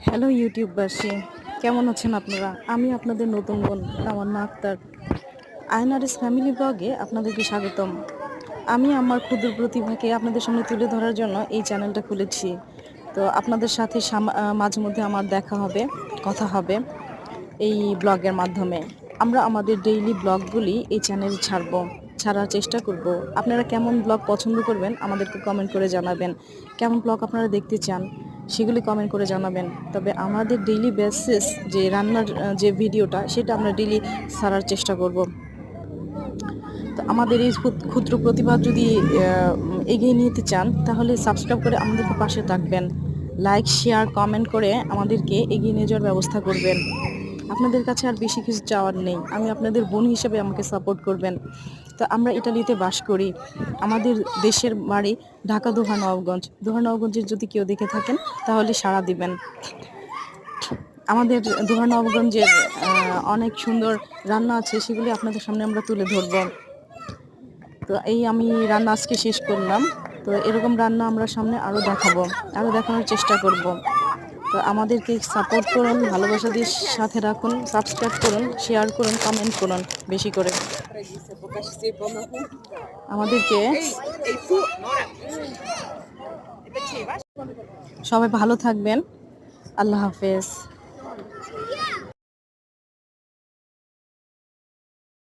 Hello ইউটিউববাসী, কেমন আছেন আপনারা? আমি আপনাদের নতুন বোন তামান্না আক্তার। আয়নারিস ফ্যামিলি ব্লগে আপনাদেরকে স্বাগতম। আমি আমার ক্ষুদ্র প্রতিভাকে আপনাদের সামনে তুলে ধরার জন্য এই চ্যানেলটা খুলেছি। তো আপনাদের সাথে মাঝে মধ্যে আমার দেখা হবে, কথা হবে এই ব্লগের মাধ্যমে। আমরা আমাদের ডেইলি ব্লগগুলি এই চ্যানেলে ছাড়ার চেষ্টা করব। আপনারা কেমন ব্লগ পছন্দ করবেন আমাদেরকে কমেন্ট করে জানাবেন। কেমন ব্লগ আপনারা দেখতে চান সেগুলি কমেন্ট করে জানাবেন। তবে আমাদের ডেইলি বেসিস যে রান্নার যে ভিডিওটা সেটা আমরা ডেইলি ছাড়ার চেষ্টা করব। তো আমাদের এই ক্ষুদ্র প্রতিভা যদি এগিয়ে নিতে চান তাহলে সাবস্ক্রাইব করে আমাদেরকে পাশে থাকবেন। লাইক, শেয়ার, কমেন্ট করে আমাদেরকে এগিয়ে নিয়ে যাওয়ার ব্যবস্থা করবেন। আপনাদের কাছে আর বেশি কিছু চাওয়ার নেই, আমি আপনাদের বোন হিসেবে আমাকে সাপোর্ট করবেন। তো আমরা ইটালিতে বাস করি। আমাদের দেশের বাড়ি ঢাকা দোহানবাবগঞ্জ। দোহানবাবগঞ্জের যদি কেউ দেখে থাকেন তাহলে সাড়া দিবেন। আমাদের দোহানবাবগঞ্জের অনেক সুন্দর রান্না আছে, সেগুলি আপনাদের সামনে আমরা তুলে ধরব। তো আমি রান্না আজকে শেষ করলাম। তো এরকম রান্না আমরা সামনে আরও দেখাবো, আরও দেখানোর চেষ্টা করব। তো আমাদেরকে সাপোর্ট করুন, ভালোবাসা দিয়ে সাথে রাখুন, সাবস্ক্রাইব করুন, শেয়ার করুন, কমেন্ট করুন বেশি করে। আমাদেরকে সবাই ভালো থাকবেন। আল্লাহ হাফেজ।